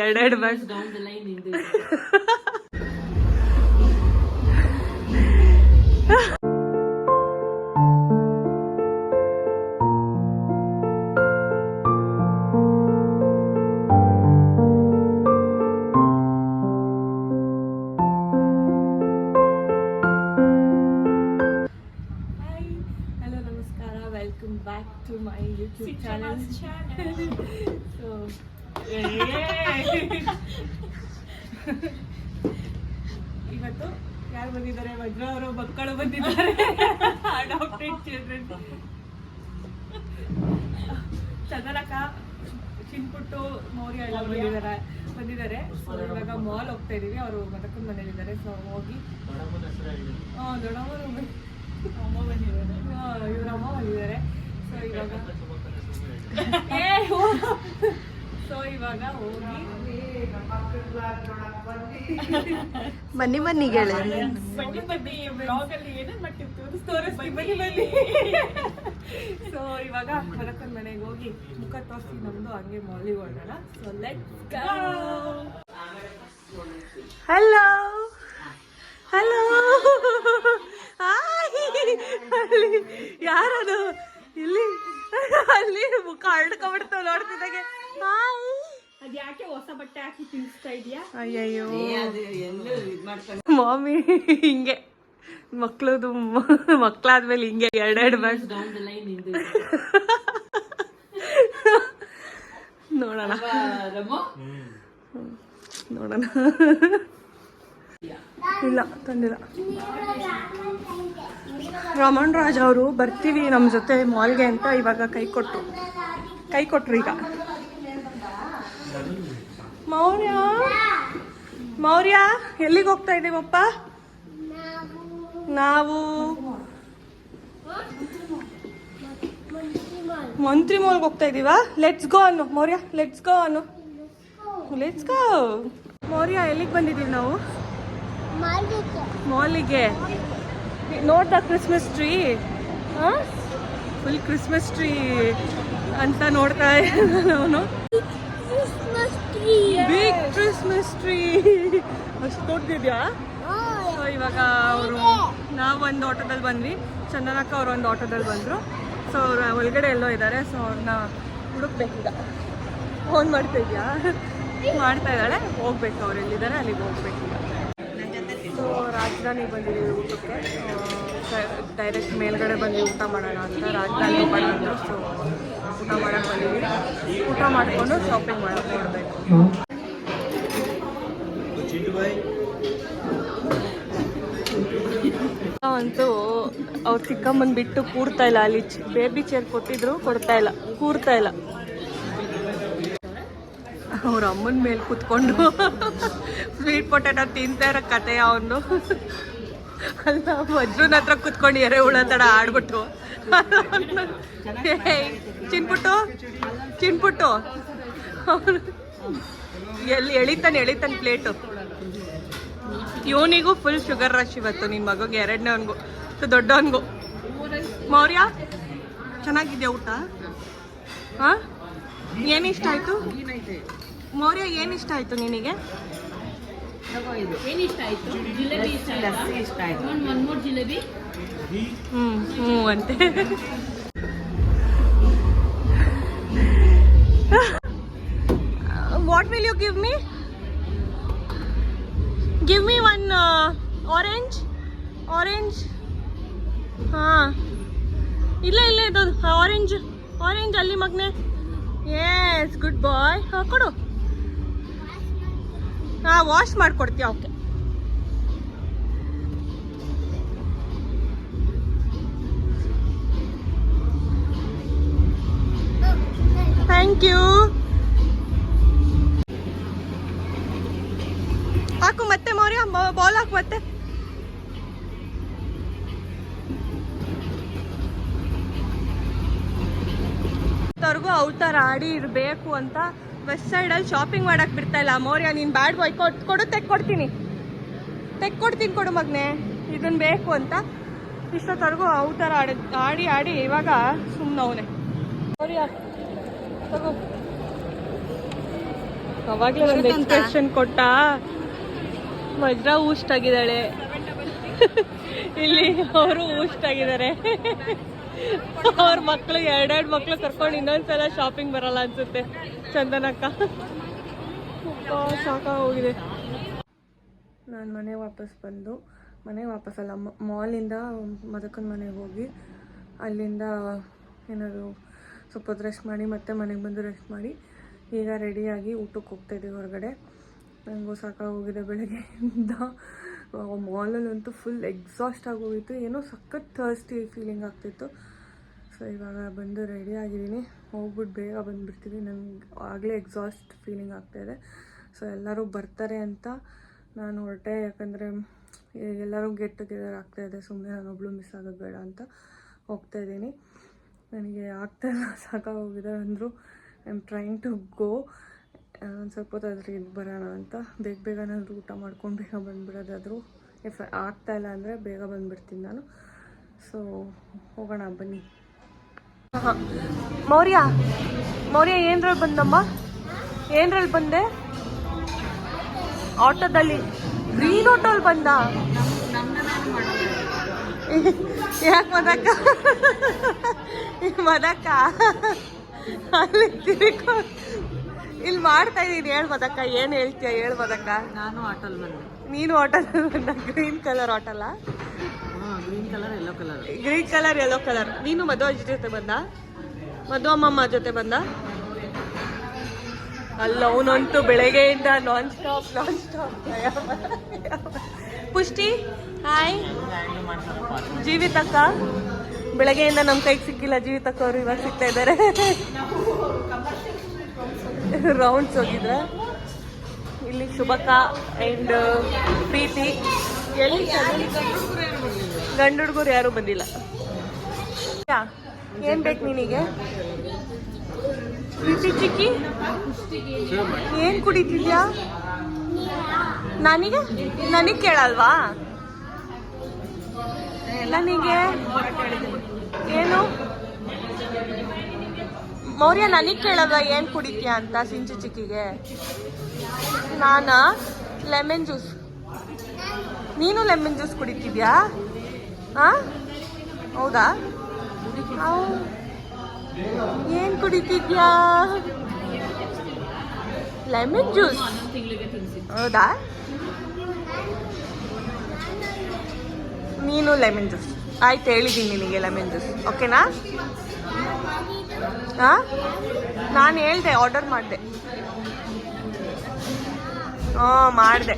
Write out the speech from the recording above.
ಎರಡೆರಡು bus back to my YouTube channel. So ಇವತ್ತು ಯಾರು ಬಂದಿದ್ದಾರೆ? ವಜ್ರ ಅವರು ಮಕ್ಕಳು ಬಂದಿದ್ದಾರೆ. Adapted children. ಚಂದನಕ್ಕ, ಚಿನ್ಪುಟ್ಟು, ಮೌರ್ಯ ಎಲ್ಲ ಬಂದಿದ್ದಾರೆ. ಸೊ ಇವಾಗ ಮಾಲ್ ಹೋಗ್ತಾ ಇದೀವಿ. ಅವರು ಮದಕ್ಕನ ಮನೇಲಿದ್ದಾರೆ. ಸೊ ಹೋಗಿ ದೊಡ್ಡವರು ಅಮ್ಮ ಬಂದಿದ್ದಾರೆ, ಇವ್ರ ಅಮ್ಮ ಬಂದಿದ್ದಾರೆ. ಸೊ ಇವಾಗ ಹೋಗಿ ಬನ್ನಿ ಬನ್ನಿ ಗೆಳೆಯ, ಬ್ಲಾಗಲ್ಲಿ ಏನೇನು ಮಾಡ್ತೀವಿ ತೋರಿಸ್ತೀವಿ, ಬನ್ನಿ. ಸೊ ಇವಾಗ ಮದಕ್ಕನ ಮನೆಗೆ ಹೋಗಿ ಮುಖ ತೋರಿಸಿ ನಮ್ದು ಹಂಗೆ ಮಾಲಿಗೆ ಹೊರಡೋಣ. So let's go. Hello hello, ಯಾರದು? ಇಲ್ಲಿ ಅಲ್ಲಿ ಮುಖ ಹರಡ್ಕೊಂಡ್ಬಿಡ್ತಾವ ನೋಡ್ತಿದ್ದಾಗೆ. ಅದ್ಯಾಕೆ ಹೊಸ ಬಟ್ಟೆ ಹಾಕಿ ತಿನ್ಸ್ತಾ ಇದೆಯಾ? ಅಯ್ಯಯ್ಯೋ ಮಾಮಿ ಹಿಂಗೆ ಮಕ್ಳಾದ್ಮೇಲೆ ಹಿಂಗೆ ಎರಡೆರಡು ಬಸ್ ನೋಡೋಣ. ಇಲ್ಲ ತಂದಿಲ್ಲ. ರಮಣ್ ರಾಜ್ ಅವರು ಬರ್ತೀವಿ ನಮ್ಮ ಜೊತೆ ಮಾಲ್ಗೆ ಅಂತ ಇವಾಗ ಕೈ ಕೊಟ್ರು. ಈಗ ಮೌರ್ಯ ಎಲ್ಲಿಗೆ ಹೋಗ್ತಾ ಇದ್ದೀವಪ್ಪ? ನಾವು ಮಂತ್ರಿ ಮಾಲ್ಗೆ ಹೋಗ್ತಾ ಇದ್ದೀವಾ? ಲೆಟ್ಸ್ ಗೋ ಅನ್ನು ಮೌರ್ಯ, ಲೆಟ್ಸ್ ಗೋ. ಮೌರ್ಯ ಎಲ್ಲಿಗೆ ಬಂದಿದ್ದೀವಿ ನಾವು? ಮಾಲಿಗೆ. ನೋಡ್ದ Christmas tree? Full Christmas tree ಅಂತ ನೋಡ್ತಾ ಅವನು. ಬಿಗ್ ಕ್ರಿಸ್ಮಸ್ ಟ್ರೀ ಅಷ್ಟು ದೊಡ್ಡದಿದ್ಯಾ? ಸೊ ಇವಾಗ ನಾವು ಒಂದು ಆಟೋದಲ್ಲಿ ಬಂದ್ವಿ, ಚಂದನಕ್ಕ ಅವ್ರು ಒಂದು ಆಟೋದಲ್ಲಿ ಬಂದರು. ಸೊ ಅವ್ರು ಒಳಗಡೆ ಎಲ್ಲೋ ಇದ್ದಾರೆ. ಸೊ ಅವ್ರನ್ನ ಹುಡುಕ್ಬೇಕೀಗ. ಫೋನ್ ಮಾಡ್ತಾ ಇದ್ದಾಳೆ. ಹೋಗ್ಬೇಕು, ಅವ್ರು ಎಲ್ಲಿದ್ದಾರೆ ಅಲ್ಲಿಗೆ ಹೋಗ್ಬೇಕೀಗ. ಸೊ ರಾಜಧಾನಿಗೆ ಬಂದಿದ್ದೀವಿ ಊಟಕ್ಕೆ. ಡೈರೆಕ್ಟ್ ಮೇಲ್ಗಡೆ ಬಂದು ಊಟ ಮಾಡೋಣ ಅಂತ ರಾಜಧಾನಿ ಬಂದಿದ್ರು. ಸೊ ಊಟ ಮಾಡೋಕ್ಕೆ ಬಂದಿದ್ದೀವಿ. ಊಟ ಮಾಡಿಕೊಂಡು ಶಾಪಿಂಗ್ ಮಾಡೋಕ್ಕೆ ಹೋಗಬೇಕು. ಅಂತೂ ಅವ್ರು ಚಿಕ್ಕಮ್ಮನ ಬಿಟ್ಟು ಕೂರ್ತಾ ಇಲ್ಲ. ಅಲ್ಲಿ ಬೇಬಿ ಚೇರ್ ಕೊಟ್ಟಿದ್ರು, ಕೂರ್ತಾ ಇಲ್ಲ. ಅವ್ರ ಅಮ್ಮನ ಮೇಲೆ ಕೂತ್ಕೊಂಡು ಸ್ವೀಟ್ ಪೊಟ್ಯಾಟೊ ತಿಂತಾ ಇರೋ ಕತೆ ಅವನು. ಅಲ್ಲ, ವಜ್ರನ ಹತ್ರ ಕೂತ್ಕೊಂಡು ಎರೆಹುಳ ತಡ ಆಡ್ಬಿಟ್ಟು ಚಿನ್ಪುಟ್ಟು ಎಲ್ಲಿ ಎಳಿತಾನೆ ಪ್ಲೇಟು. ಇವನಿಗೂ ಫುಲ್ ಶುಗರ್ ರಶ್ ಇವತ್ತು. ನಿನ್ನ ಮಗಗೆ ಎರಡನೇವನಿಗೂ ದೊಡ್ಡವನಿಗೂ. ಮೌರ್ಯ ಚೆನ್ನಾಗಿದೆಯಾ ಊಟ? ಹಾಂ, ಏನಿಷ್ಟ ಆಯಿತು ಮೌರ್ಯ? ಏನಿಷ್ಟ ಆಯಿತು ನಿನಗೆ? ಹ್ಞೂ ಅಂತೆ. What will you give me? Give me one orange. ಹಾಂ, ಇಲ್ಲ ಇದು ಆರೆಂಜ್ ಅಲ್ಲಿ ಮಗನೆ. Yes, good boy. ಹಾಂ, ಕೊಡು. ಹಾಂ, ವಾಶ್ ಮಾಡಿಕೊಡ್ತೀಯ? ಓಕೆ. Thank you. ಹಾಕು ಮತ್ತೆ ಮೌರ್ಯ, ಬಾಲ್ ಹಾಕು ಮತ್ತೆ. ಅವ್ರಿಗೂ ಅವತಾರ ಆಡಿ ಇರಬೇಕು ಅಂತ ವೆಸ್ಟ್ ಸೈಡಲ್ಲಿ ಶಾಪಿಂಗ್ ಮಾಡಕ್ಕೆ ಬಿಡ್ತಾ ಇಲ್ಲ. ಮೌರ್ಯ ನೀನು ಬ್ಯಾಡ್ ಬಾಯ್, ಕೊಡು, ತೆಕ್ಕೊಡ್ತೀನಿ ಕೊಡು ಮಗನೆ, ಇದನ್ನು ಬೇಕು ಅಂತ. ಇಷ್ಟೊತ್ತವರೆಗೂ ಅವತಾರ ಆಡಿ ಇವಾಗ ಸುಮ್ಮನವನೇ. ಮೌರ್ಯ ತಗೋ, ಅವಾಗಲೇ ಒಂದು ಎಕ್ಸ್ಪ್ರೆಷನ್ ಕೊಟ್ಟ. ವಜ್ರ ಊಷ್ಟಾಗಿದ್ದಾಳೆ. ಇಲ್ಲಿ ಅವರು ಊಷ್ಟಾಗಿದ್ದಾರೆ. ಅವ್ರ ಮಕ್ಕಳು ಎರಡೆರಡು ಮಕ್ಕಳು ಕರ್ಕೊಂಡು ಇನ್ನೊಂದ್ಸಲ ಶಾಪಿಂಗ್ ಬರಲ್ಲ ಅನ್ಸುತ್ತೆ ಚಂದನಕ್ಕ. ಸಾಕಾಗೋಗಿದೆ. ನಾನು ಮನೆಗೆ ವಾಪಸ್ಸಲ್ಲ ಮಾಲಿಂದ ಮದಕನ ಮನೆಗೆ ಹೋಗಿ ಅಲ್ಲಿಂದ ಏನಾದ್ರು ಸ್ವಲ್ಪ ಹೊತ್ತು ರೆಸ್ಟ್ ಮಾಡಿ ಮತ್ತೆ ಮನೆಗೆ ಬಂದು ರೆಸ್ಟ್ ಮಾಡಿ ಈಗ ರೆಡಿಯಾಗಿ ಊಟಕ್ಕೆ ಹೋಗ್ತಾಯಿದ್ದೀವಿ ಹೊರಗಡೆ. ನನಗೂ ಸಾಕಾಗೋಗಿದೆ ಬೆಳಗ್ಗೆಯಿಂದ. ಮಾಲಲ್ಲಂತೂ ಫುಲ್ ಎಕ್ಸಾಸ್ಟ್ ಆಗೋಗಿತ್ತು. ಏನೋ ಸಖತ್ ಥರ್ಸ್ಟಿ ಫೀಲಿಂಗ್ ಆಗ್ತಿತ್ತು. ಸೊ ಇವಾಗ ಬಂದು ರೆಡಿ ಆಗಿದ್ದೀನಿ. ಹೋಗ್ಬಿಟ್ಟು ಬೇಗ ಬಂದುಬಿಡ್ತೀವಿ. ನನಗೆ ಆಗಲೇ ಎಕ್ಸಾಸ್ಟ್ ಫೀಲಿಂಗ್ ಆಗ್ತಾಯಿದೆ. ಸೊ ಎಲ್ಲರೂ ಬರ್ತಾರೆ ಅಂತ ನಾನು ಹೊರಟೆ. ಯಾಕಂದರೆ ಎಲ್ಲರೂ ಗೆಟ್ ಟುಗೆದರ್ ಆಗ್ತಾಯಿದೆ. ಸುಮ್ಮನೆ ನಾನೊಬ್ಳು ಮಿಸ್ ಆಗೋದು ಬೇಡ ಅಂತ ಹೋಗ್ತಾಯಿದ್ದೀನಿ. ನನಗೆ ಆಗ್ತಾಯಿಲ್ಲ, ಸಾಕಾಗೋಗಿದೆ ಅಂದರು. I am trying to go. ಒಂದು ಸ್ವಲ್ಪ ಹೊತ್ತಾದ್ರೆ ಇದು ಬರೋಣ ಅಂತ ಬೇಗ ನಾನು ಊಟ ಮಾಡ್ಕೊಂಡು ಬೇಗ ಬಂದುಬಿಡೋದಾದ್ರು. ಇಫ್ ಆಗ್ತಾಯಿಲ್ಲ ಅಂದರೆ ಬೇಗ ಬಂದುಬಿಡ್ತೀನಿ ನಾನು. ಸೊ ಹೋಗೋಣ ಬನ್ನಿ. ಹಾಂ ಮೌರ್ಯ ಏನ್ರಲ್ಲಿ ಬಂದಮ್ಮ? ಏನ್ರಲ್ಲಿ ಬಂದೆ? ಆಟೋದಲ್ಲಿ, ಗ್ರೀನ್ ಆಟೋಲ್ಲಿ ಬಂದ. ಯಾಕೆ ಮದಕ್ಕ ಅಲ್ಲಿ ತಿರ್ಕೊ ಇಲ್ಲಿ ಮಾಡ್ತಾ ಇದ್ದೀನಿ. ಹೇಳ್ ಮದಕ್ಕ, ಏನು ಹೇಳ್ತೀಯ ಹೇಳ್ ಮದಕ್ಕ. ನಾನು ಆಟೋಲ್ ಬಂದೆ. ನೀನು ಆಟೋದಲ್ಲಿ ಬಂದ? ಗ್ರೀನ್ ಕಲರ್ ಆಟೋಲ್ಲ? Green colour yellow colour. Green colour yellow colour. ನೀನು ಮಧು ಅಜ್ಜಿ ಜೊತೆ ಬಂದ? ಮಧು ಅಮ್ಮಮ್ಮ ಜೊತೆ ಬಂದ? ಅಲ್ಲ, ಅವನಂತೂ ಬೆಳಗ್ಗೆಯಿಂದ ನಾನ್ ಸ್ಟಾಪ್. ಪುಷ್ಟಿ ಹಾಯ್. ಜೀವಿತಕ್ಕ ಬೆಳಗ್ಗೆಯಿಂದ ನಮ್ಮ ಕೈಗೆ ಸಿಕ್ಕಿಲ್ಲ. ಜೀವಿತಕ್ಕ ಅವರು ಇವಾಗ ಸಿಗ್ತಾ ಇದ್ದಾರೆ. ರೌಂಡ್ಸ್ ಹೋಗಿದ್ರೆ ಇಲ್ಲಿ ಶುಭಕ್ಕ ಆ್ಯಂಡ್ ಪ್ರೀತಿ. ಎಲ್ಲಿ ಗಂಡು ಹುಡುಗರು ಯಾರೂ ಬಂದಿಲ್ಲ. ಏನು ಬೇಕು ನಿನಗೆ? ಪ್ರೀತಿ ಚಿಕ್ಕಿ ಏನು ಕುಡಿತಿದ್ಯಾ? ನನಗೆ ಕೇಳಲ್ವಾ? ನನಗೆ ಏನು ಮೌರ್ಯ ನನಗೆ ಕೇಳಲ್ವಾ ಏನು ಕುಡಿತೀಯಾ ಅಂತ ಸಿಂಚು ಚಿಕ್ಕಿಗೆ? ನಾನಾ ಲೆಮನ್ ಜ್ಯೂಸ್. ನೀನು ಲೆಮನ್ ಜ್ಯೂಸ್ ಕುಡಿತಿದ್ಯಾ? ಹಾಂ ಹೌದಾ? ಏನು ಕುಡಿತಿದ್ಯಾ? Lemon juice. ಹೌದಾ? ನೀನು ಲೆಮನ್ ಜ್ಯೂಸ್. ಆಯ್ತು, ಹೇಳಿದ್ದೀನಿ ನಿನಗೆ ಲೆಮನ್ ಜ್ಯೂಸ್. ಓಕೆನಾ? ಹಾಂ, ನಾನು ಹೇಳಿದೆ, ಆರ್ಡರ್ ಮಾಡಿದೆ. ಮಾಡಿದೆ.